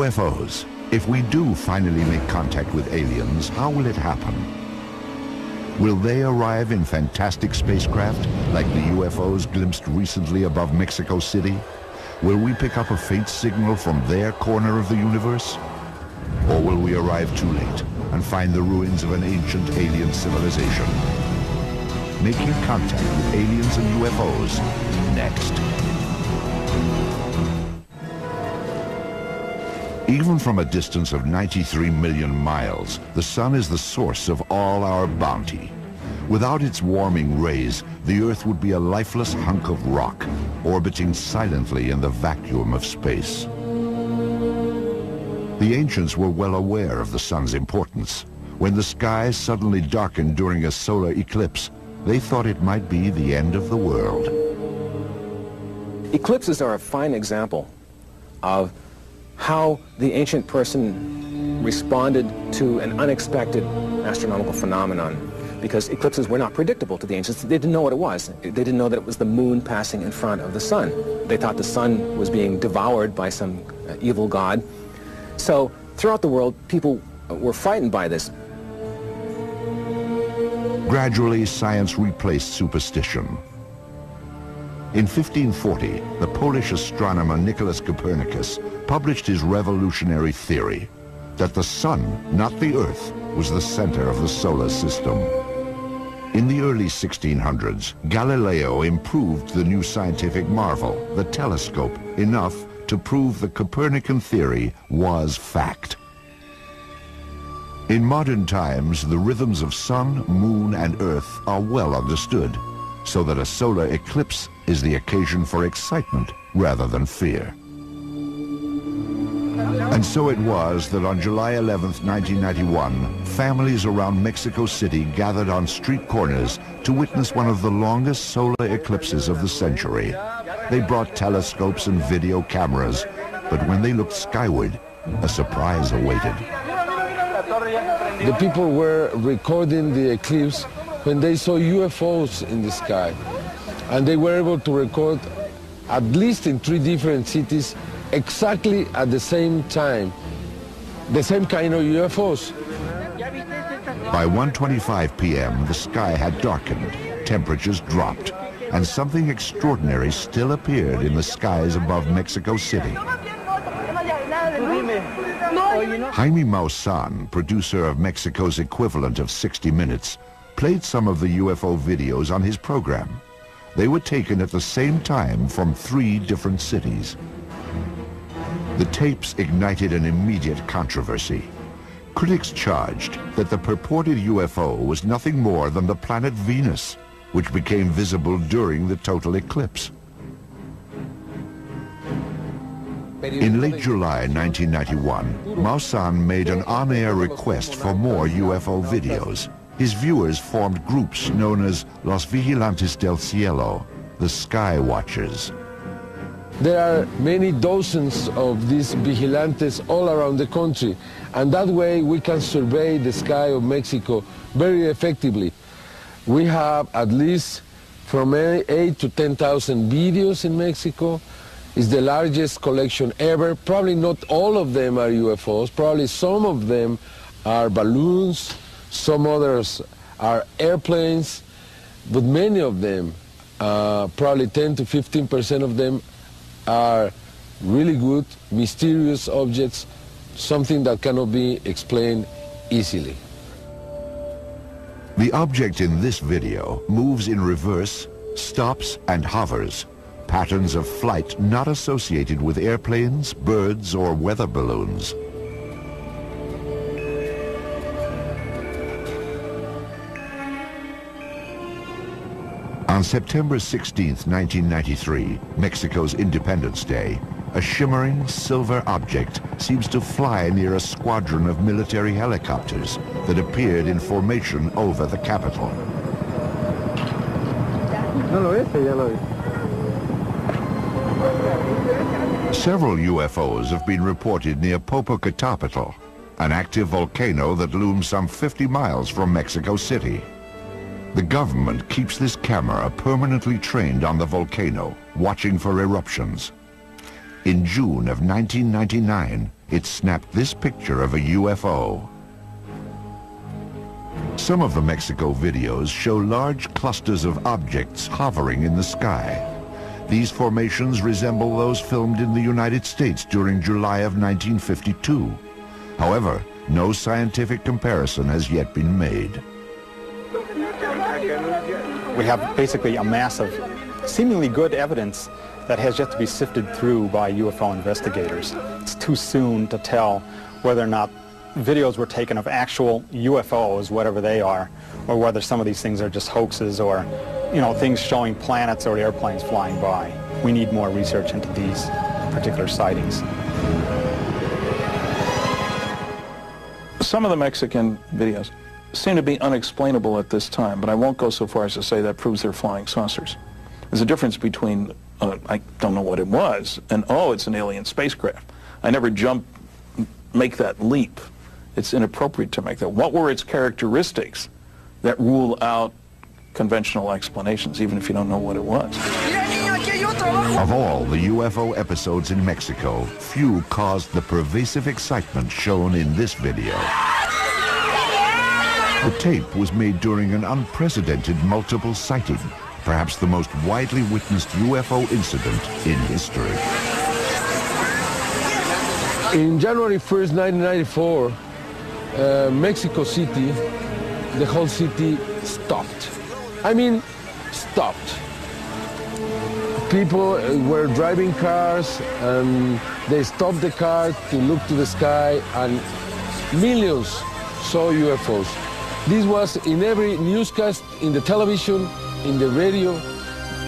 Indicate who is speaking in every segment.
Speaker 1: UFOs. If we do finally make contact with aliens, how will it happen? Will they arrive in fantastic spacecraft like the UFOs glimpsed recently above Mexico City? Will we pick up a faint signal from their corner of the universe? Or will we arrive too late and find the ruins of an ancient alien civilization? Making contact with aliens and UFOs next. Even from a distance of 93 million miles, the sun is the source of all our bounty. Without its warming rays, the Earth would be a lifeless hunk of rock, orbiting silently in the vacuum of space. The ancients were well aware of the sun's importance. When the sky suddenly darkened during a solar eclipse, they thought it might be the end of the world.
Speaker 2: Eclipses are a fine example of how the ancient person responded to an unexpected astronomical phenomenon, because eclipses were not predictable to the ancients. They didn't know what it was. They didn't know that it was the moon passing in front of the sun. They thought the sun was being devoured by some evil god. So throughout the world, people were frightened by this.
Speaker 1: Gradually, science replaced superstition. In 1540, the Polish astronomer Nicholas Copernicus published his revolutionary theory that the sun, not the Earth, was the center of the solar system. In the early 1600s, Galileo improved the new scientific marvel, the telescope, enough to prove the Copernican theory was fact. In modern times, the rhythms of sun, moon, and Earth are well understood, so that a solar eclipse is the occasion for excitement rather than fear. And so it was that on July 11th, 1991, families around Mexico City gathered on street corners to witness one of the longest solar eclipses of the century. They brought telescopes and video cameras, but when they looked skyward, a surprise awaited.
Speaker 3: The people were recording the eclipse when they saw UFOs in the sky. And they were able to record, at least in 3 different cities, exactly at the same time, the same kind of UFOs.
Speaker 1: By 1:25 p.m., the sky had darkened, temperatures dropped, and something extraordinary still appeared in the skies above Mexico City. Jaime Maussan, producer of Mexico's equivalent of 60 Minutes, played some of the UFO videos on his program. They were taken at the same time from 3 different cities. The tapes ignited an immediate controversy. Critics charged that the purported UFO was nothing more than the planet Venus, which became visible during the total eclipse. In late July 1991, Maussan made an on-air request for more UFO videos. His viewers formed groups known as Los Vigilantes del Cielo, the Sky Watchers.
Speaker 3: There are many dozens of these vigilantes all around the country, and that way we can survey the sky of Mexico very effectively. We have at least from 8 to 10,000 videos in Mexico. It's the largest collection ever. Probably not all of them are UFOs. Probably some of them are balloons, some others are airplanes, but many of them, probably 10 to 15% of them, are really good, mysterious objects, something that cannot be explained easily.
Speaker 1: The object in this video moves in reverse, stops, and hovers, patterns of flight not associated with airplanes, birds, or weather balloons. On September 16, 1993, Mexico's Independence Day, a shimmering silver object seems to fly near a squadron of military helicopters that appeared in formation over the capital. Several UFOs have been reported near Popocatépetl, an active volcano that looms some 50 miles from Mexico City. The government keeps this camera permanently trained on the volcano, watching for eruptions. In June of 1999, it snapped this picture of a UFO. Some of the Mexico videos show large clusters of objects hovering in the sky. These formations resemble those filmed in the United States during July of 1952. However, no scientific comparison has yet been made.
Speaker 4: We have basically a mass of seemingly good evidence that has yet to be sifted through by UFO investigators. It's too soon to tell whether or not videos were taken of actual UFOs, whatever they are, or whether some of these things are just hoaxes or, things showing planets or airplanes flying by. We need more research into these particular sightings.
Speaker 5: Some of the Mexican videos seem to be unexplainable at this time, but I won't go so far as to say that proves they're flying saucers. There's a difference between, I don't know what it was, and, oh, it's an alien spacecraft. I never make that leap. It's inappropriate to make that. What were its characteristics that rule out conventional explanations, even if you don't know what it was?
Speaker 1: Of all the UFO episodes in Mexico, few caused the pervasive excitement shown in this video. The tape was made during an unprecedented multiple sighting, perhaps the most widely witnessed UFO incident in history.
Speaker 3: In January 1st, 1994, Mexico City, the whole city stopped. I mean, stopped. People were driving cars and they stopped the car to look to the sky, and millions saw UFOs. This was in every newscast, in the television, in the radio.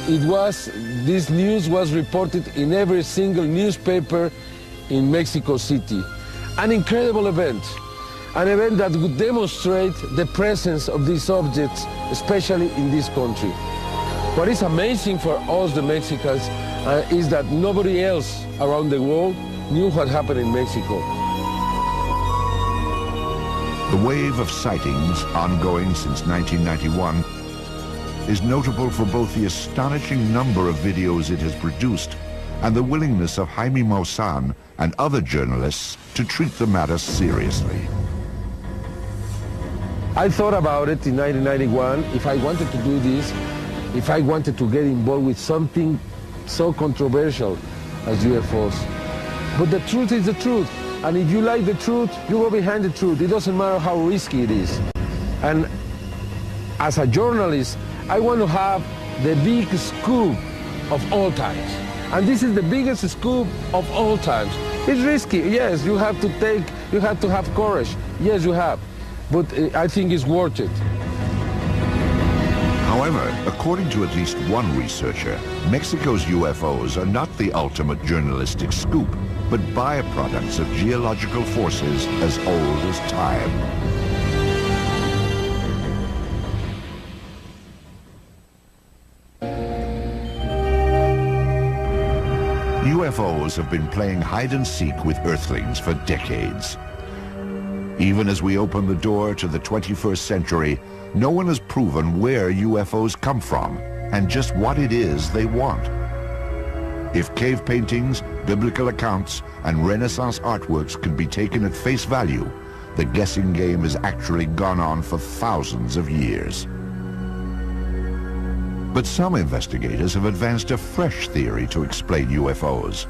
Speaker 3: This news was reported in every single newspaper in Mexico City. An incredible event. An event that would demonstrate the presence of these objects, especially in this country. What is amazing for us, the Mexicans, is that nobody else around the world knew what happened in Mexico.
Speaker 1: The wave of sightings, ongoing since 1991, is notable for both the astonishing number of videos it has produced and the willingness of Jaime Maussan and other journalists to treat the matter seriously.
Speaker 3: I thought about it in 1991, if I wanted to do this, if I wanted to get involved with something so controversial as UFOs. But the truth is the truth. And if you like the truth, you go behind the truth. It doesn't matter how risky it is. And as a journalist, I want to have the big scoop of all times. And this is the biggest scoop of all times. It's risky, yes, you have to have courage. Yes, you have. But I think it's worth it.
Speaker 1: However, according to at least one researcher, Mexico's UFOs are not the ultimate journalistic scoop, but byproducts of geological forces as old as time. UFOs have been playing hide-and-seek with Earthlings for decades. Even as we open the door to the 21st century, no one has proven where UFOs come from and just what it is they want. If cave paintings, biblical accounts, and Renaissance artworks can be taken at face value, the guessing game has actually gone on for thousands of years. But some investigators have advanced a fresh theory to explain UFOs.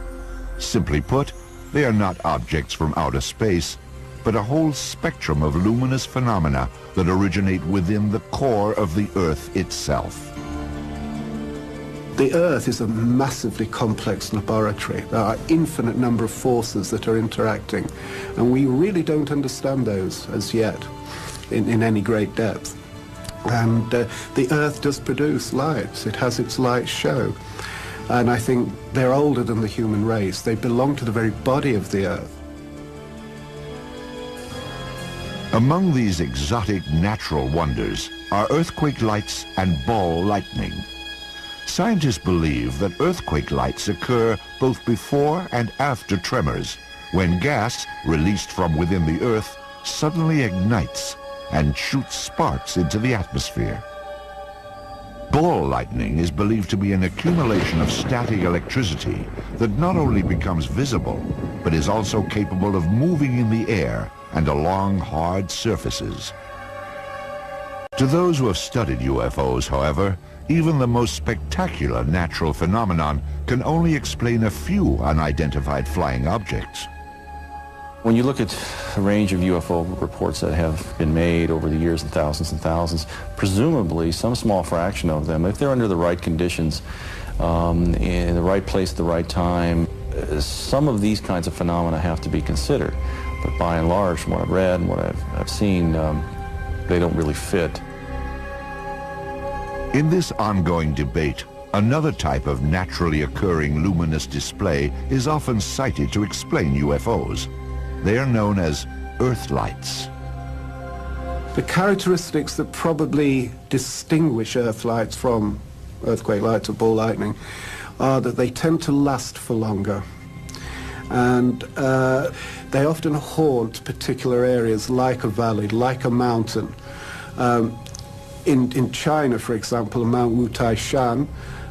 Speaker 1: Simply put, they are not objects from outer space, but a whole spectrum of luminous phenomena that originate within the core of the Earth itself.
Speaker 6: The Earth is a massively complex laboratory. There are an infinite number of forces that are interacting, and we really don't understand those as yet in any great depth. And the Earth does produce lights. It has its light show. And I think they're older than the human race. They belong to the very body of the Earth.
Speaker 1: Among these exotic natural wonders are earthquake lights and ball lightning. Scientists believe that earthquake lights occur both before and after tremors, when gas released from within the Earth suddenly ignites and shoots sparks into the atmosphere. Ball lightning is believed to be an accumulation of static electricity that not only becomes visible, but is also capable of moving in the air and along hard surfaces. To those who have studied UFOs, however, even the most spectacular natural phenomenon can only explain a few unidentified flying objects.
Speaker 7: When you look at the range of UFO reports that have been made over the years, and thousands, presumably some small fraction of them, if they're under the right conditions, in the right place at the right time, some of these kinds of phenomena have to be considered. But by and large, from what I've read and what I've seen, they don't really fit.
Speaker 1: In this ongoing debate, another type of naturally occurring luminous display is often cited to explain UFOs. They are known as Earth lights.
Speaker 6: The characteristics that probably distinguish Earth lights from earthquake lights or ball lightning are that they tend to last for longer. And they often haunt particular areas like a valley, like a mountain. In China, for example, Mount Wutai Shan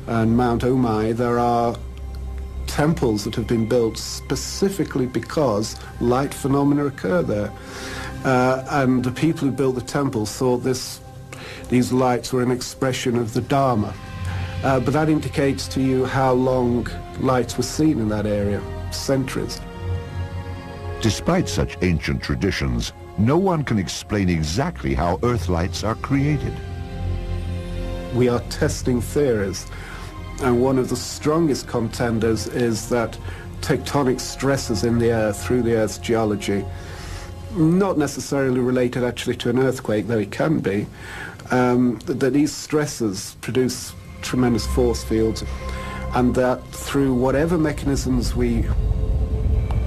Speaker 6: and Mount Omai, there are temples that have been built specifically because light phenomena occur there. And the people who built the temples thought these lights were an expression of the Dharma. But that indicates to you how long lights were seen in that area, centuries.
Speaker 1: Despite such ancient traditions, no one can explain exactly how Earth lights are created.
Speaker 6: We are testing theories. And one of the strongest contenders is that tectonic stresses in the Earth through the Earth's geology, not necessarily related actually to an earthquake, though it can be, that these stresses produce tremendous force fields, and that through whatever mechanisms we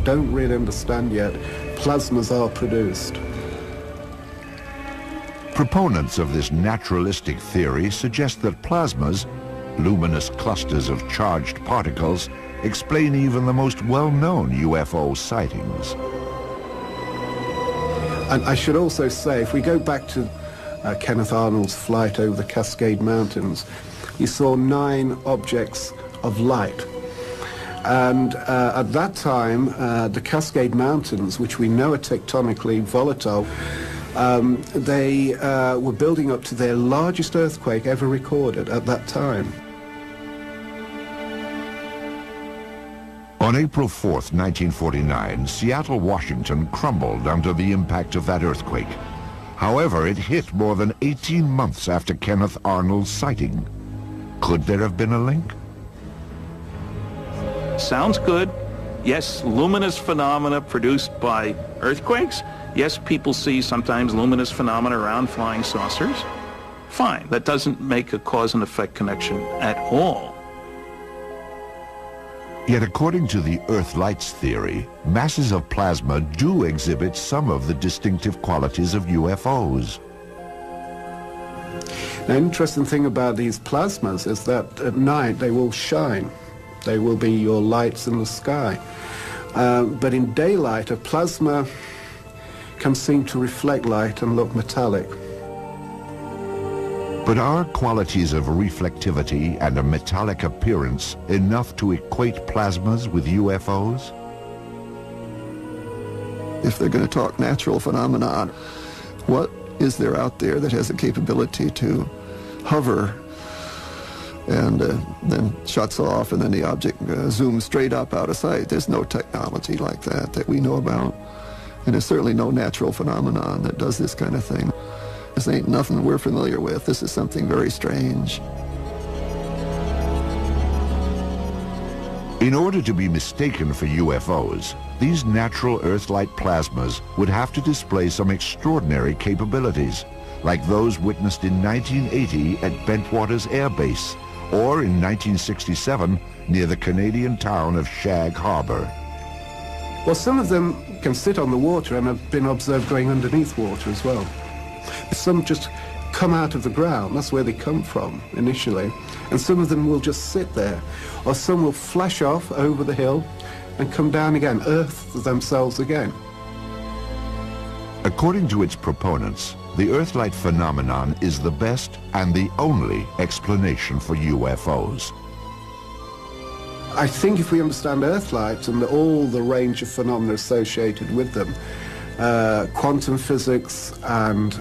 Speaker 6: don't really understand yet, plasmas are produced. Proponents of this naturalistic theory suggest that plasmas, luminous clusters of charged particles, explain even the most well-known UFO sightings. And I should also say, if we go back to Kenneth Arnold's flight over the Cascade Mountains, he saw 9 objects of light. And at that time, the Cascade Mountains, which we know are tectonically volatile, they were building up to their largest earthquake ever recorded at that time.
Speaker 1: On April 4th, 1949, Seattle, Washington crumbled under the impact of that earthquake. However, it hit more than 18 months after Kenneth Arnold's sighting. Could there have been a link?
Speaker 5: Sounds good. Yes, luminous phenomena produced by earthquakes. Yes, people see sometimes luminous phenomena around flying saucers. Fine, that doesn't make a cause and effect connection at all.
Speaker 1: Yet according to the Earth lights theory, masses of plasma do exhibit some of the distinctive qualities of UFOs.
Speaker 6: The interesting thing about these plasmas is that at night they will shine. They will be your lights in the sky. But in daylight, a plasma can seem to reflect light and look metallic.
Speaker 1: But are qualities of reflectivity and a metallic appearance enough to equate plasmas with UFOs?
Speaker 8: If they're going to talk natural phenomenon, what is there out there that has the capability to hover and then shuts off and then the object zooms straight up out of sight? There's no technology like that we know about. And there's certainly no natural phenomenon that does this kind of thing. This ain't nothing we're familiar with. This is something very strange.
Speaker 1: In order to be mistaken for UFOs, these natural Earth-light plasmas would have to display some extraordinary capabilities, like those witnessed in 1980 at Bentwaters Air Base, or in 1967 near the Canadian town of Shag Harbor.
Speaker 6: Well, some of them can sit on the water and have been observed going underneath water as well. Some just come out of the ground, that's where they come from initially, and some of them will just sit there, or some will flash off over the hill and come down again, earth themselves again.
Speaker 1: According to its proponents, the Earthlight phenomenon is the best and the only explanation for UFOs.
Speaker 6: I think if we understand Earthlight and all the range of phenomena associated with them, quantum physics and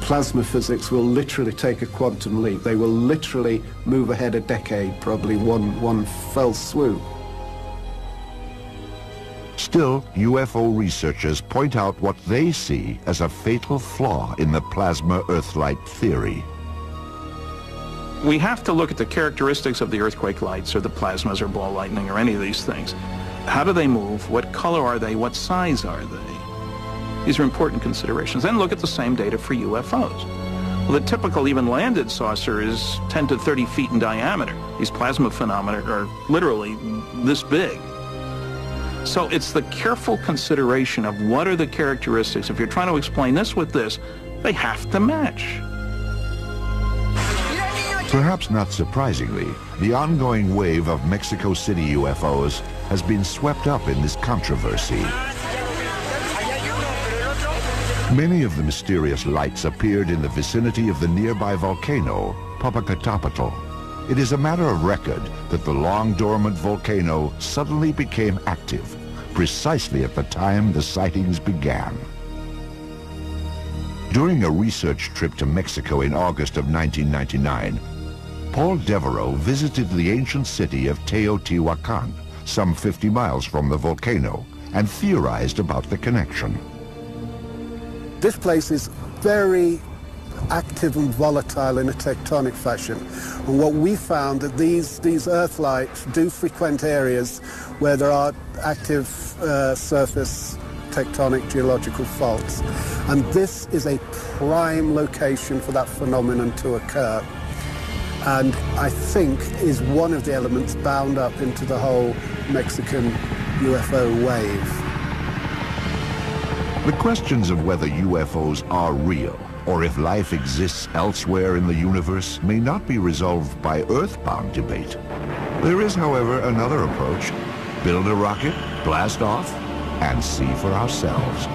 Speaker 6: plasma physics will literally take a quantum leap. They will literally move ahead a decade, probably one fell swoop.
Speaker 1: Still, UFO researchers point out what they see as a fatal flaw in the plasma Earthlight theory.
Speaker 5: We have to look at the characteristics of the earthquake lights or the plasmas or ball lightning or any of these things. How do they move? What color are they? What size are they? These are important considerations. Then look at the same data for UFOs. Well, the typical even landed saucer is 10 to 30 feet in diameter. These plasma phenomena are literally this big. So it's the careful consideration of what are the characteristics. If you're trying to explain this with this, they have to match.
Speaker 1: Perhaps not surprisingly, the ongoing wave of Mexico City UFOs has been swept up in this controversy. Many of the mysterious lights appeared in the vicinity of the nearby volcano, Popocatépetl. It is a matter of record that the long-dormant volcano suddenly became active, precisely at the time the sightings began. During a research trip to Mexico in August of 1999, Paul Devereaux visited the ancient city of Teotihuacan, some 50 miles from the volcano, and theorized about the connection.
Speaker 6: This place is very active and volatile in a tectonic fashion. And what we found that these earthlights do frequent areas where there are active surface tectonic geological faults. And this is a prime location for that phenomenon to occur. And I think is one of the elements bound up into the whole Mexican UFO wave.
Speaker 1: The questions of whether UFOs are real or if life exists elsewhere in the universe may not be resolved by earthbound debate. There is, however, another approach. Build a rocket, blast off, and see for ourselves.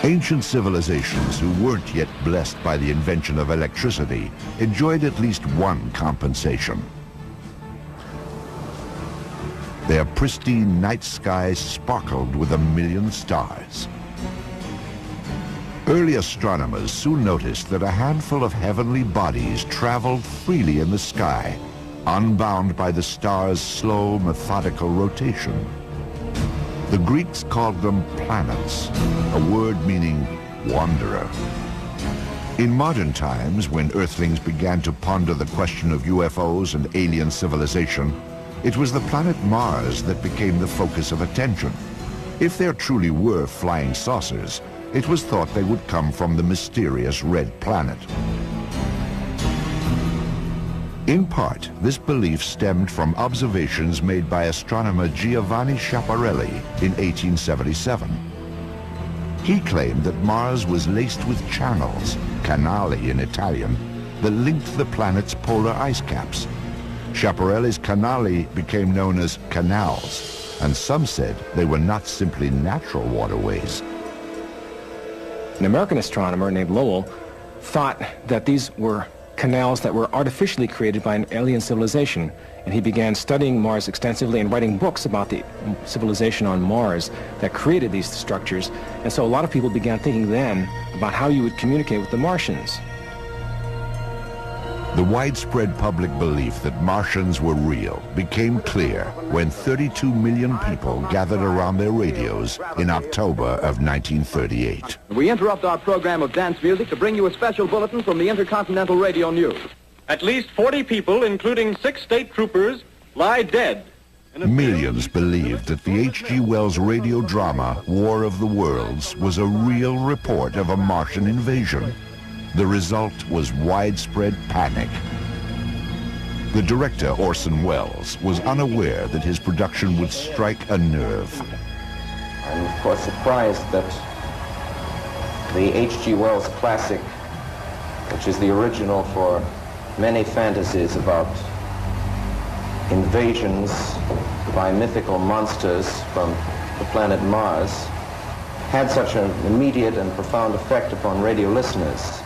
Speaker 1: Ancient civilizations who weren't yet blessed by the invention of electricity enjoyed at least one compensation. Their pristine night skies sparkled with 1,000,000 stars. Early astronomers soon noticed that a handful of heavenly bodies traveled freely in the sky, unbound by the stars' slow, methodical rotation. The Greeks called them planets, a word meaning wanderer. In modern times, when Earthlings began to ponder the question of UFOs and alien civilization, it was the planet Mars that became the focus of attention. If there truly were flying saucers, it was thought they would come from the mysterious red planet. In part, this belief stemmed from observations made by astronomer Giovanni Schiaparelli in 1877. He claimed that Mars was laced with channels, canali in Italian, that linked the planet's polar ice caps. Schiaparelli's canali became known as canals, and some said they were not simply natural waterways.
Speaker 2: An American astronomer named Lowell thought that these were canals that were artificially created by an alien civilization, and he began studying Mars extensively and writing books about the civilization on Mars that created these structures. And so a lot of people began thinking then about how you would communicate with the Martians.
Speaker 1: The widespread public belief that Martians were real became clear when 32 million people gathered around their radios in October of 1938.
Speaker 9: We interrupt our program of dance music to bring you a special bulletin from the Intercontinental Radio News.
Speaker 10: At least 40 people, including 6 state troopers, lie dead.
Speaker 1: Millions believed that the H.G. Wells radio drama War of the Worlds was a real report of a Martian invasion. The result was widespread panic. The director, Orson Welles, was unaware that his production would strike a nerve.
Speaker 11: I'm of course surprised that the H.G. Wells classic, which is the original for many fantasies about invasions by mythical monsters from the planet Mars had such an immediate and profound effect upon radio listeners.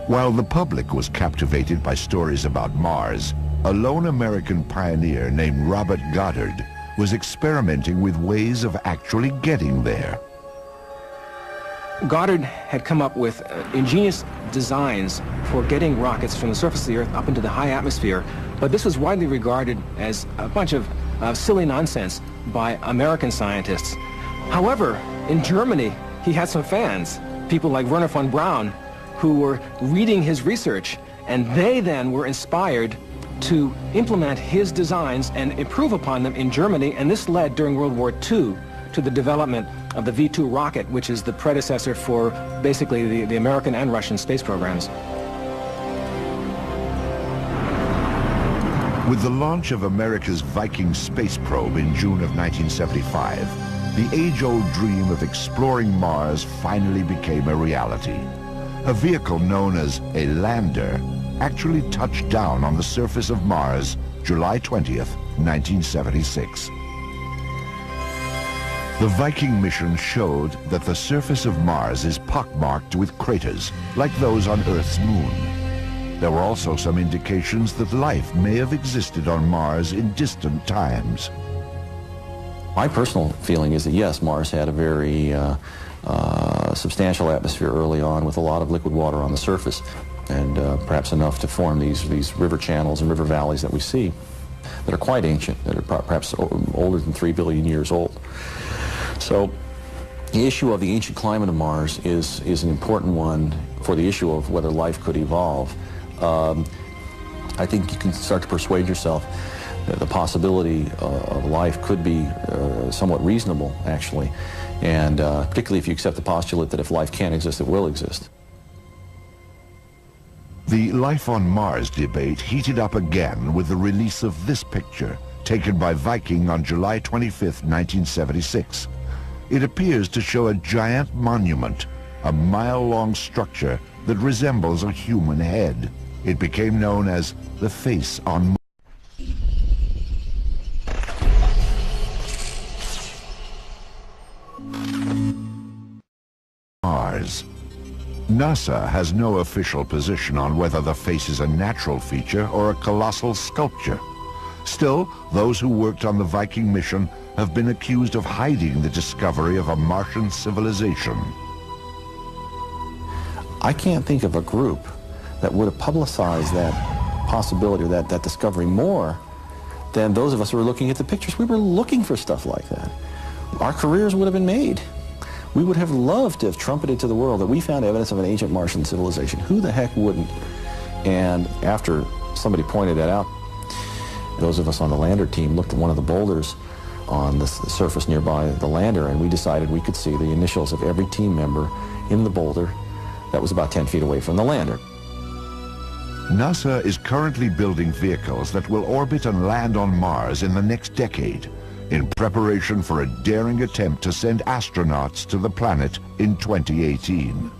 Speaker 1: While the public was captivated by stories about Mars, a lone American pioneer named Robert Goddard was experimenting with ways of actually getting there.
Speaker 2: Goddard had come up with ingenious designs for getting rockets from the surface of the Earth up into the high atmosphere, but this was widely regarded as a bunch of silly nonsense by American scientists. However, in Germany, he had some fans, people like Werner von Braun, who were reading his research, and they then were inspired to implement his designs and improve upon them in Germany, and this led during World War II to the development of the V-2 rocket, which is the predecessor for basically the American and Russian space programs.
Speaker 1: With the launch of America's Viking space probe in June of 1975, the age-old dream of exploring Mars finally became a reality. A vehicle known as a lander actually touched down on the surface of Mars July 20th, 1976. The Viking mission showed that the surface of Mars is pockmarked with craters, like those on Earth's moon. There were also some indications that life may have existed on Mars in distant times.
Speaker 7: My personal feeling is that yes, Mars had a very substantial atmosphere early on with a lot of liquid water on the surface, and perhaps enough to form these river channels and river valleys that we see that are quite ancient, that are perhaps older than 3 billion years old. So the issue of the ancient climate of Mars is an important one for the issue of whether life could evolve. I think you can start to persuade yourself that the possibility of life could be somewhat reasonable, actually, and particularly if you accept the postulate that if life can't exist, it will exist.
Speaker 1: The life on Mars debate heated up again with the release of this picture, taken by Viking on July 25th, 1976. It appears to show a giant monument, a mile-long structure that resembles a human head. It became known as the face on Mars. NASA has no official position on whether the face is a natural feature or a colossal sculpture. Still, those who worked on the Viking mission have been accused of hiding the discovery of a Martian civilization.
Speaker 7: I can't think of a group that would have publicized that possibility or that discovery more than those of us who were looking at the pictures. We were looking for stuff like that. Our careers would have been made. We would have loved to have trumpeted to the world that we found evidence of an ancient Martian civilization. Who the heck wouldn't? And after somebody pointed that out, those of us on the lander team looked at one of the boulders on the surface nearby the lander, and we decided we could see the initials of every team member in the boulder that was about 10 feet away from the lander.
Speaker 1: NASA is currently building vehicles that will orbit and land on Mars in the next decade, in preparation for a daring attempt to send astronauts to the planet in 2018.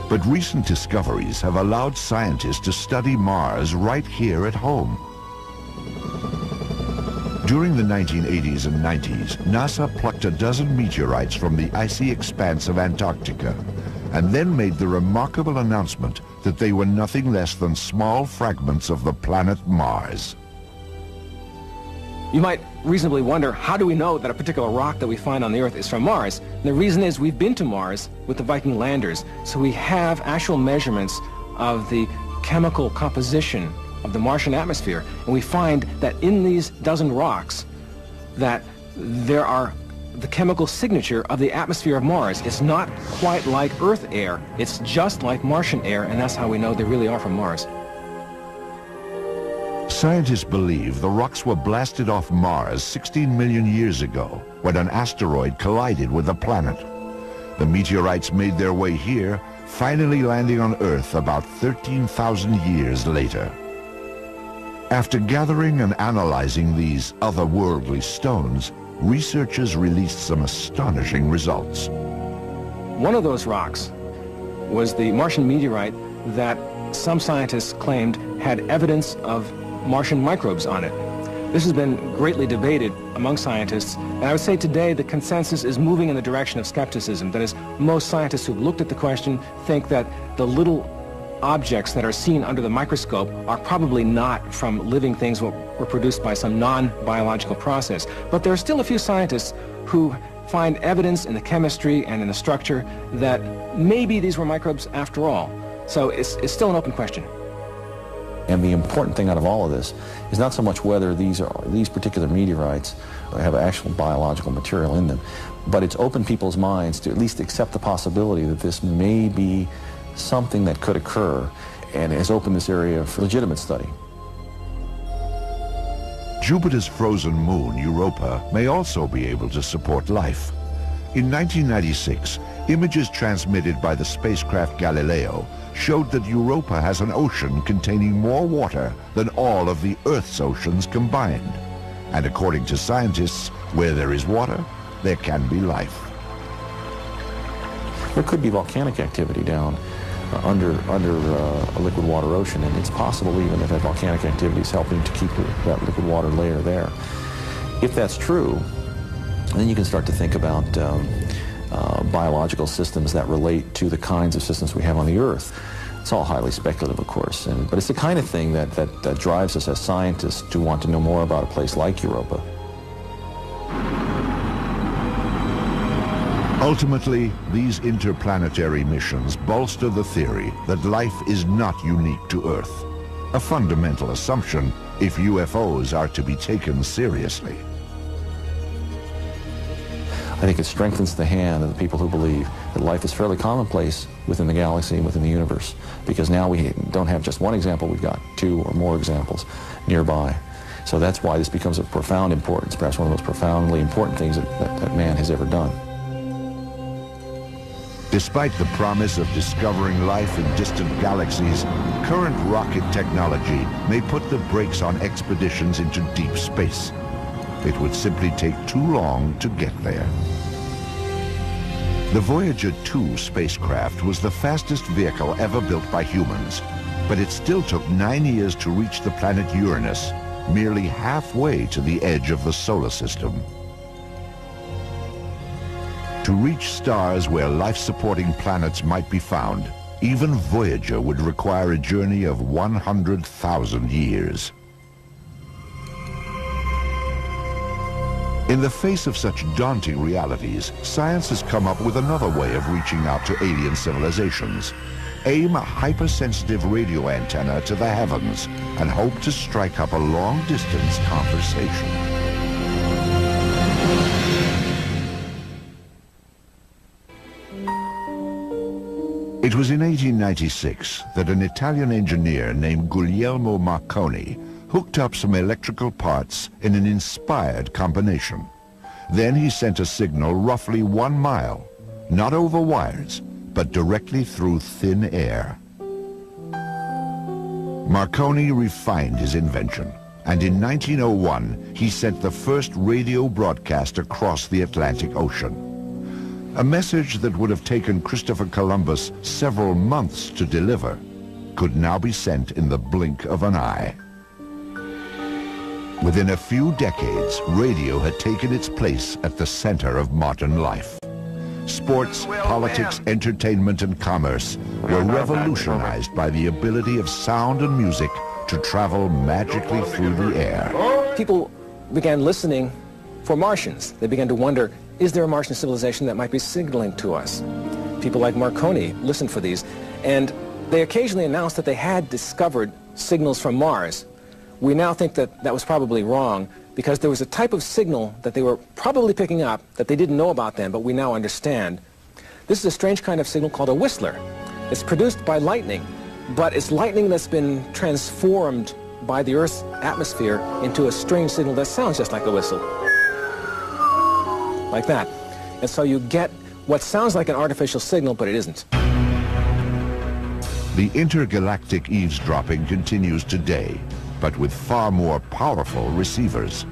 Speaker 1: But recent discoveries have allowed scientists to study Mars right here at home. During the 1980s and 90s, NASA plucked a dozen meteorites from the icy expanse of Antarctica, and then made the remarkable announcement that they were nothing less than small fragments of the planet Mars.
Speaker 2: You might reasonably wonder, how do we know that a particular rock that we find on the Earth is from Mars? And the reason is we've been to Mars with the Viking landers, so we have actual measurements of the chemical composition of the Martian atmosphere, and we find that in these dozen rocks that there are the chemical signature of the atmosphere of Mars. It's not quite like Earth air, it's just like Martian air, and that's how we know they really are from Mars.
Speaker 1: Scientists believe the rocks were blasted off Mars 16 million years ago when an asteroid collided with the planet. The meteorites made their way here, finally landing on Earth about 13,000 years later. After gathering and analyzing these otherworldly stones, researchers released some astonishing results.
Speaker 2: One of those rocks was the Martian meteorite that some scientists claimed had evidence of Martian microbes on it. This has been greatly debated among scientists, and I would say today the consensus is moving in the direction of skepticism. That is, most scientists who've looked at the question think that the little objects that are seen under the microscope are probably not from living things that were produced by some non-biological process. But there are still a few scientists who find evidence in the chemistry and in the structure that maybe these were microbes after all. So it's still an open question.
Speaker 7: And the important thing out of all of this is not so much whether these particular meteorites have actual biological material in them, but it's opened people's minds to at least accept the possibility that this may be something that could occur, and has opened this area for legitimate study.
Speaker 1: Jupiter's frozen moon, Europa, may also be able to support life. In 1996, images transmitted by the spacecraft Galileo showed that Europa has an ocean containing more water than all of the Earth's oceans combined. And according to scientists, where there is water, there can be life.
Speaker 7: There could be volcanic activity down under a liquid water ocean, and it's possible even that that volcanic activity is helping to keep that liquid water layer there. If that's true, then you can start to think about biological systems that relate to the kinds of systems we have on the Earth. It's all highly speculative, of course, but it's the kind of thing that drives us as scientists to want to know more about a place like Europa.
Speaker 1: Ultimately, these interplanetary missions bolster the theory that life is not unique to Earth, a fundamental assumption if UFOs are to be taken seriously.
Speaker 7: I think it strengthens the hand of the people who believe that life is fairly commonplace within the galaxy and within the universe, because now we don't have just one example, we've got two or more examples nearby. So that's why this becomes of profound importance, perhaps one of the most profoundly important things that man has ever done.
Speaker 1: Despite the promise of discovering life in distant galaxies, current rocket technology may put the brakes on expeditions into deep space. It would simply take too long to get there. The Voyager 2 spacecraft was the fastest vehicle ever built by humans, but it still took 9 years to reach the planet Uranus, merely halfway to the edge of the solar system. To reach stars where life-supporting planets might be found, even Voyager would require a journey of 100,000 years. In the face of such daunting realities, science has come up with another way of reaching out to alien civilizations. Aim a hypersensitive radio antenna to the heavens and hope to strike up a long-distance conversation. It was in 1896 that an Italian engineer named Guglielmo Marconi hooked up some electrical parts in an inspired combination. Then he sent a signal roughly 1 mile, not over wires, but directly through thin air. Marconi refined his invention, and in 1901 he sent the first radio broadcast across the Atlantic Ocean. A message that would have taken Christopher Columbus several months to deliver could now be sent in the blink of an eye. Within a few decades, radio had taken its place at the center of modern life. Sports, politics, entertainment, and commerce were revolutionized by the ability of sound and music to travel magically through the air.
Speaker 2: People began listening for Martians. They began to wonder, is there a Martian civilization that might be signaling to us? People like Marconi listened for these, and they occasionally announced that they had discovered signals from Mars. We now think that that was probably wrong, because there was a type of signal that they were probably picking up that they didn't know about then, but we now understand. This is a strange kind of signal called a whistler. It's produced by lightning, but it's lightning that's been transformed by the Earth's atmosphere into a strange signal that sounds just like a whistle. Like that. And so you get what sounds like an artificial signal, but it isn't.
Speaker 1: The intergalactic eavesdropping continues today, but with far more powerful receivers.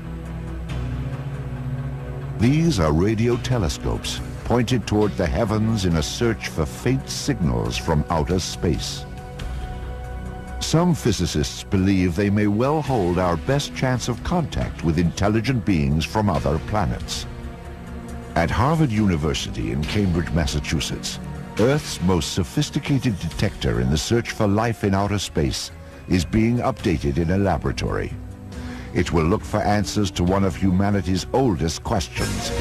Speaker 1: These are radio telescopes pointed toward the heavens in a search for faint signals from outer space. Some physicists believe they may well hold our best chance of contact with intelligent beings from other planets. At Harvard University in Cambridge, Massachusetts, Earth's most sophisticated detector in the search for life in outer space is being updated in a laboratory. It will look for answers to one of humanity's oldest questions: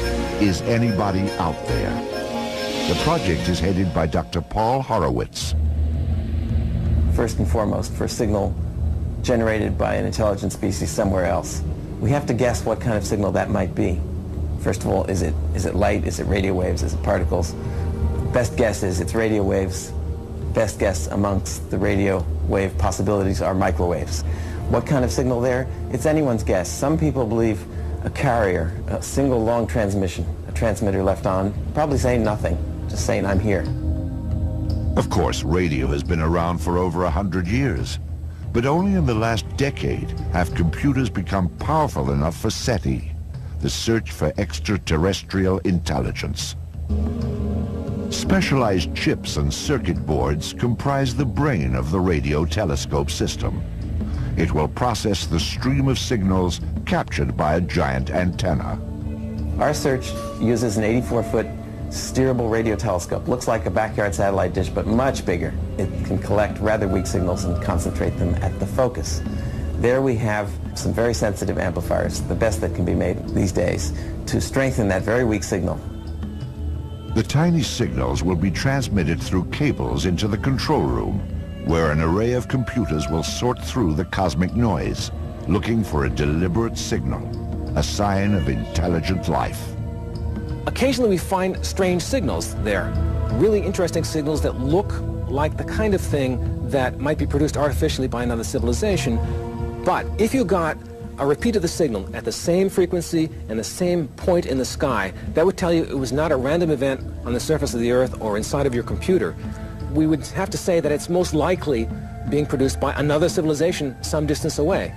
Speaker 1: is anybody out there? The project is headed by Dr. Paul Horowitz.
Speaker 12: First and foremost, for a signal generated by an intelligent species somewhere else, we have to guess what kind of signal that might be. First of all, is it light? Is it radio waves? Is it particles? Best guess is it's radio waves. Best guess amongst the radio wave possibilities are microwaves. What kind of signal there? It's anyone's guess. Some people believe a carrier, a single long transmission, a transmitter left on, probably saying nothing, just saying I'm here.
Speaker 1: Of course, radio has been around for over 100 years, but only in the last decade have computers become powerful enough for SETI, the search for extraterrestrial intelligence. Specialized chips and circuit boards comprise the brain of the radio telescope system. It will process the stream of signals captured by a giant antenna.
Speaker 12: Our search uses an 84-foot steerable radio telescope. Looks like a backyard satellite dish, but much bigger. It can collect rather weak signals and concentrate them at the focus. There we have some very sensitive amplifiers, the best that can be made these days, to strengthen that very weak signal.
Speaker 1: The tiny signals will be transmitted through cables into the control room, where an array of computers will sort through the cosmic noise, looking for a deliberate signal, a sign of intelligent life.
Speaker 2: Occasionally we find strange signals there, really interesting signals that look like the kind of thing that might be produced artificially by another civilization. But if you got a repeat of the signal at the same frequency and the same point in the sky, that would tell you it was not a random event on the surface of the Earth or inside of your computer. We would have to say that it's most likely being produced by another civilization some distance away.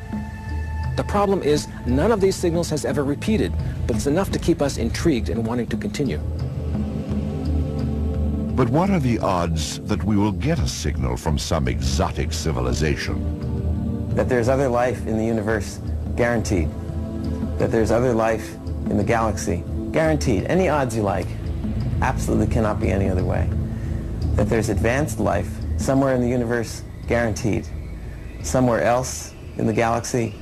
Speaker 2: The problem is none of these signals has ever repeated, but it's enough to keep us intrigued and wanting to continue.
Speaker 1: But what are the odds that we will get a signal from some exotic civilization?
Speaker 12: That there's other life in the universe, guaranteed. That there's other life in the galaxy, guaranteed. Any odds you like, absolutely cannot be any other way. That there's advanced life somewhere in the universe, guaranteed. Somewhere else in the galaxy,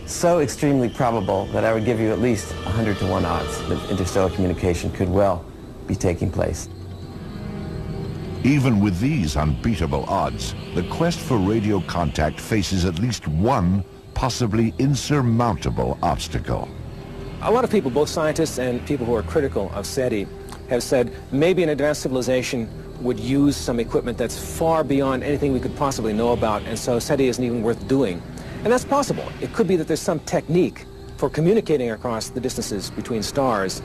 Speaker 12: so extremely probable that I would give you at least 100 to 1 odds that interstellar communication could well be taking place.
Speaker 1: Even with these unbeatable odds, the quest for radio contact faces at least one possibly insurmountable obstacle.
Speaker 2: A lot of people, both scientists and people who are critical of SETI, have said maybe an advanced civilization would use some equipment that's far beyond anything we could possibly know about, and so SETI isn't even worth doing. And that's possible. It could be that there's some technique for communicating across the distances between stars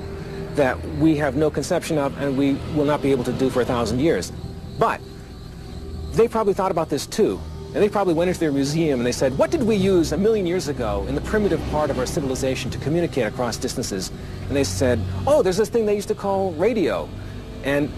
Speaker 2: that we have no conception of and we will not be able to do for 1,000 years. But they probably thought about this too. And they probably went into their museum and they said, what did we use 1,000,000 years ago in the primitive part of our civilization to communicate across distances? And they said, oh, there's this thing they used to call radio. And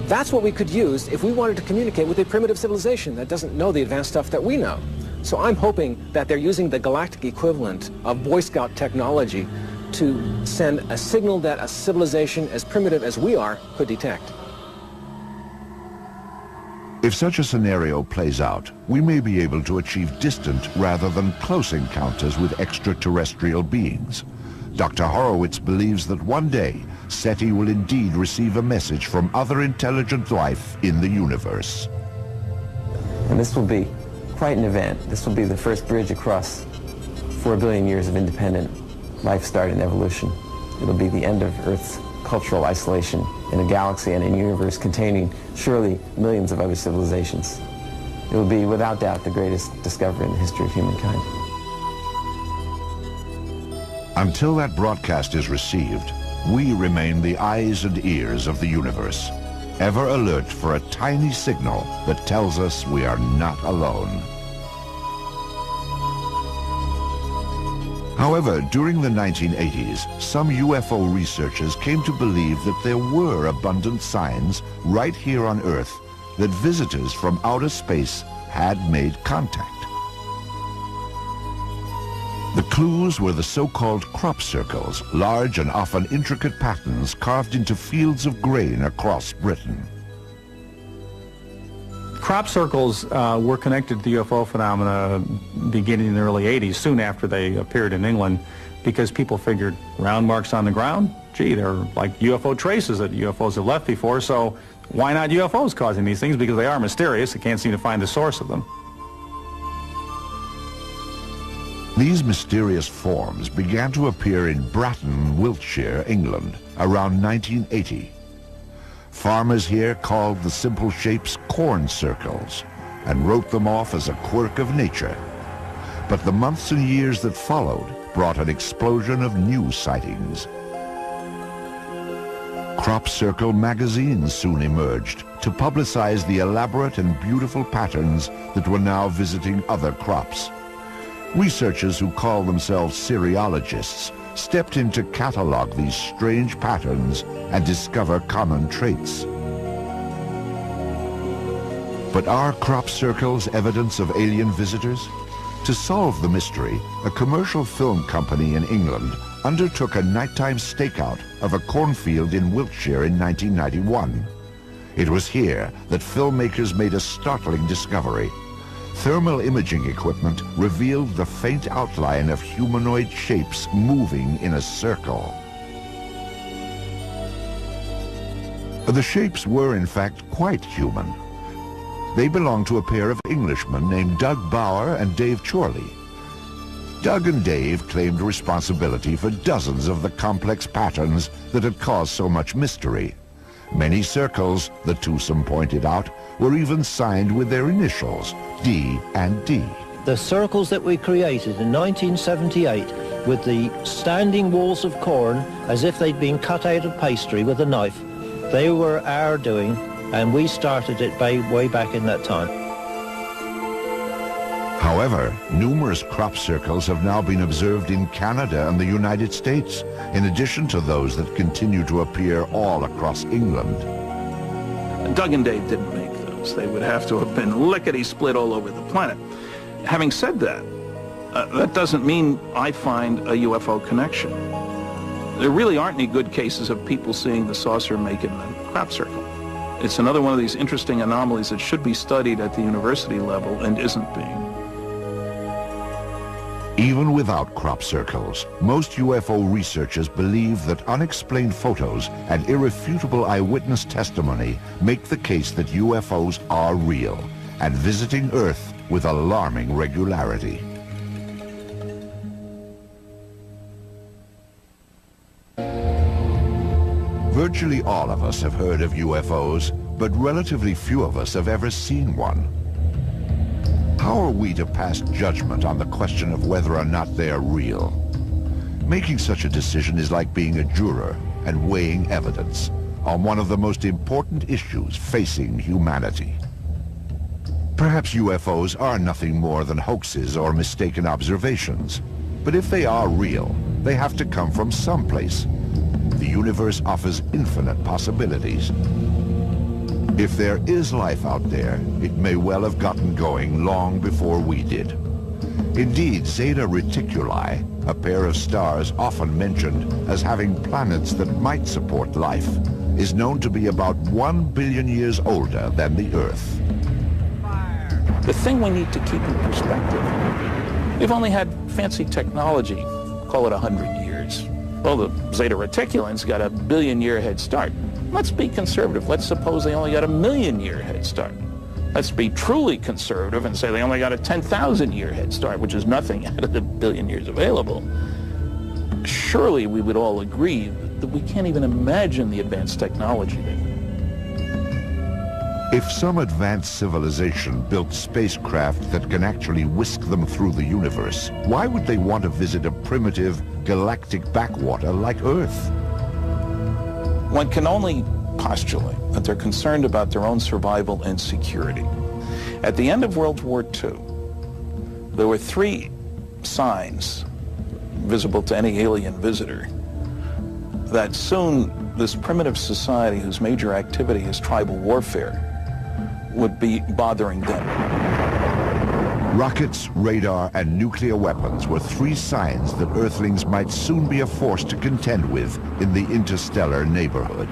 Speaker 2: that's what we could use if we wanted to communicate with a primitive civilization that doesn't know the advanced stuff that we know. So I'm hoping that they're using the galactic equivalent of Boy Scout technology to send a signal that a civilization as primitive as we are could detect.
Speaker 1: If such a scenario plays out, we may be able to achieve distant rather than close encounters with extraterrestrial beings. Dr. Horowitz believes that one day, SETI will indeed receive a message from other intelligent life in the universe.
Speaker 12: And this will be quite an event. This will be the first bridge across 4 billion years of independent life start and evolution. It'll be the end of Earth's cultural isolation in a galaxy and a universe containing surely millions of other civilizations. It will be without doubt the greatest discovery in the history of humankind.
Speaker 1: Until that broadcast is received, we remain the eyes and ears of the universe, ever alert for a tiny signal that tells us we are not alone. However, during the 1980s, some UFO researchers came to believe that there were abundant signs right here on Earth that visitors from outer space had made contact. The clues were the so-called crop circles, large and often intricate patterns carved into fields of grain across Britain.
Speaker 4: Crop circles were connected to the UFO phenomena beginning in the early 80s, soon after they appeared in England, because people figured round marks on the ground, gee, they're like UFO traces that UFOs have left before, so why not UFOs causing these things? Because they are mysterious, they can't seem to find the source of them.
Speaker 1: These mysterious forms began to appear in Bratton, Wiltshire, England, around 1980. Farmers here called the simple shapes corn circles and wrote them off as a quirk of nature. But the months and years that followed brought an explosion of new sightings. Crop circle magazines soon emerged to publicize the elaborate and beautiful patterns that were now visiting other crops. Researchers who call themselves cereologists stepped in to catalog these strange patterns and discover common traits. But are crop circles evidence of alien visitors? To solve the mystery, a commercial film company in England undertook a nighttime stakeout of a cornfield in Wiltshire in 1991. It was here that filmmakers made a startling discovery. Thermal imaging equipment revealed the faint outline of humanoid shapes moving in a circle. The shapes were in fact quite human. They belonged to a pair of Englishmen named Doug Bauer and Dave Chorley. Doug and Dave claimed responsibility for dozens of the complex patterns that had caused so much mystery. Many circles, the twosome pointed out, were even signed with their initials, D and D.
Speaker 13: The circles that we created in 1978 with the standing walls of corn as if they'd been cut out of pastry with a knife, they were our doing, and we started it way back in that time.
Speaker 1: However, numerous crop circles have now been observed in Canada and the United States, in addition to those that continue to appear all across England.
Speaker 5: Doug and Dave didn't make those. They would have to have been lickety-split all over the planet. Having said that, that doesn't mean I find a UFO connection. There really aren't any good cases of people seeing the saucer making the crop circle. It's another one of these interesting anomalies that should be studied at the university level and isn't being.
Speaker 1: Even without crop circles, most UFO researchers believe that unexplained photos and irrefutable eyewitness testimony make the case that UFOs are real and visiting Earth with alarming regularity. Virtually all of us have heard of UFOs, but relatively few of us have ever seen one. How are we to pass judgment on the question of whether or not they are real? Making such a decision is like being a juror and weighing evidence on one of the most important issues facing humanity. Perhaps UFOs are nothing more than hoaxes or mistaken observations. But if they are real, they have to come from someplace. The universe offers infinite possibilities. If there is life out there, it may well have gotten going long before we did. Indeed, Zeta Reticuli, a pair of stars often mentioned as having planets that might support life, is known to be about 1 billion years older than the Earth.
Speaker 5: The thing we need to keep in perspective, we've only had fancy technology, call it 100 years. Well, the Zeta Reticulians got a billion-year head start. Let's be conservative. Let's suppose they only got a million-year head start. Let's be truly conservative and say they only got a 10,000-year head start, which is nothing out of the billion years available. Surely we would all agree that we can't even imagine the advanced technology there.
Speaker 1: If some advanced civilization built spacecraft that can actually whisk them through the universe, why would they want to visit a primitive galactic backwater like Earth?
Speaker 5: One can only postulate that they're concerned about their own survival and security. At the end of World War II, there were 3 signs visible to any alien visitor that soon this primitive society whose major activity is tribal warfare would be bothering them.
Speaker 1: Rockets, radar, and nuclear weapons were three signs that Earthlings might soon be a force to contend with in the interstellar neighborhood.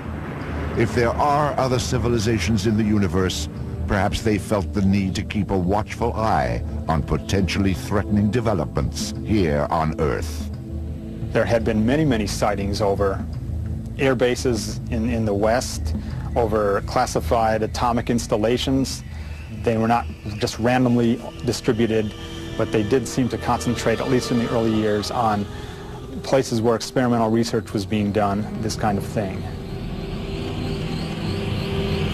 Speaker 1: If there are other civilizations in the universe, perhaps they felt the need to keep a watchful eye on potentially threatening developments here on Earth.
Speaker 4: There had been many, many sightings over air bases in the West, over classified atomic installations. They were not just randomly distributed, but they did seem to concentrate, at least in the early years, on places where experimental research was being done, this kind of thing.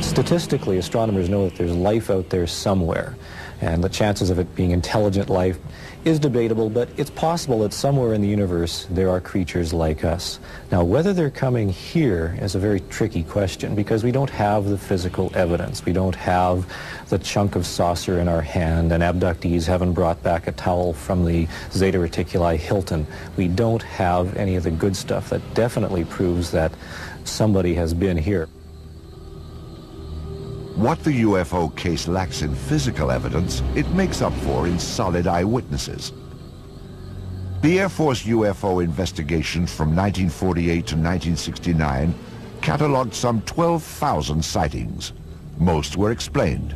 Speaker 14: Statistically, astronomers know that there's life out there somewhere, and the chances of it being intelligent life is debatable, but it's possible that somewhere in the universe there are creatures like us. Now, whether they're coming here is a very tricky question because we don't have the physical evidence. We don't have the chunk of saucer in our hand, and abductees haven't brought back a towel from the Zeta Reticuli Hilton. We don't have any of the good stuff that definitely proves that somebody has been here.
Speaker 1: What the UFO case lacks in physical evidence, it makes up for in solid eyewitnesses. The Air Force UFO investigations from 1948 to 1969 cataloged some 12,000 sightings. Most were explained,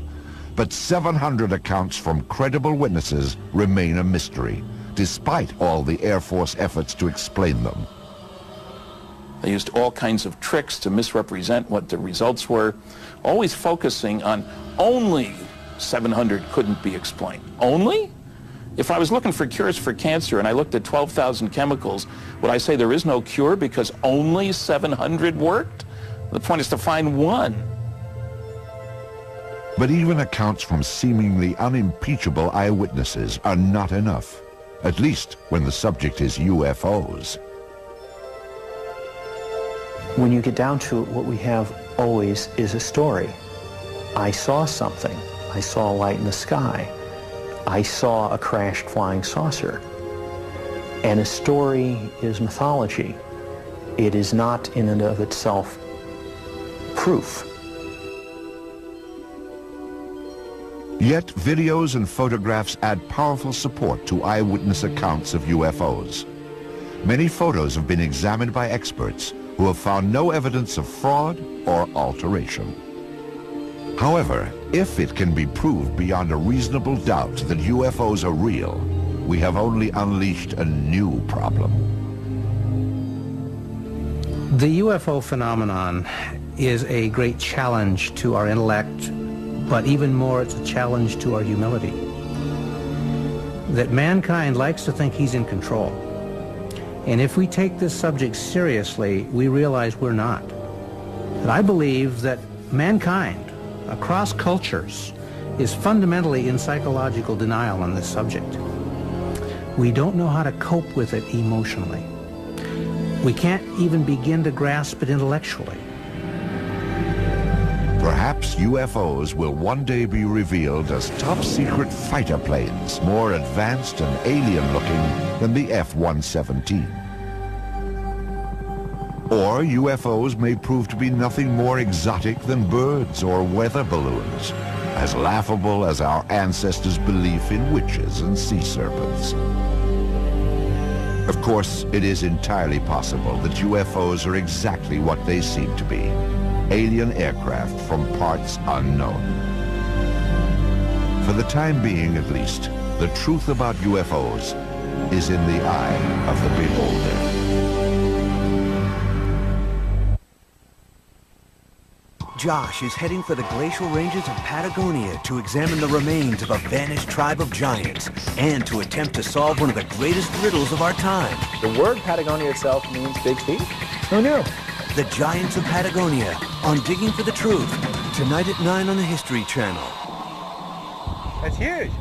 Speaker 1: but 700 accounts from credible witnesses remain a mystery, despite all the Air Force efforts to explain them.
Speaker 5: They used all kinds of tricks to misrepresent what the results were, always focusing on only 700 couldn't be explained. Only? If I was looking for cures for cancer and I looked at 12,000 chemicals, would I say there is no cure because only 700 worked? The point is to find one.
Speaker 1: But even accounts from seemingly unimpeachable eyewitnesses are not enough, at least when the subject is UFOs.
Speaker 15: When you get down to it, what we have always is a story. I saw something. I saw a light in the sky. I saw a crashed flying saucer. And a story is mythology. It is not in and of itself proof.
Speaker 1: Yet videos and photographs add powerful support to eyewitness accounts of UFOs. Many photos have been examined by experts who have found no evidence of fraud or alteration. However, if it can be proved beyond a reasonable doubt that UFOs are real, we have only unleashed a new problem.
Speaker 16: The UFO phenomenon is a great challenge to our intellect, but even more, it's a challenge to our humility. That mankind likes to think he's in control. And if we take this subject seriously, we realize we're not. And I believe that mankind, across cultures, is fundamentally in psychological denial on this subject. We don't know how to cope with it emotionally. We can't even begin to grasp it intellectually.
Speaker 1: Perhaps UFOs will one day be revealed as top-secret fighter planes, more advanced and alien-looking than the F-117. Or UFOs may prove to be nothing more exotic than birds or weather balloons, as laughable as our ancestors' belief in witches and sea serpents. Of course, it is entirely possible that UFOs are exactly what they seem to be. Alien aircraft from parts unknown. For the time being, at least, the truth about UFOs is in the eye of the beholder.
Speaker 17: Josh is heading for the glacial ranges of Patagonia to examine the remains of a vanished tribe of giants and to attempt to solve one of the greatest riddles of our time.
Speaker 2: The word Patagonia itself means big feet? Who knew?
Speaker 17: The Giants of Patagonia on Digging for the Truth, tonight at 9 on the History Channel.
Speaker 18: That's huge.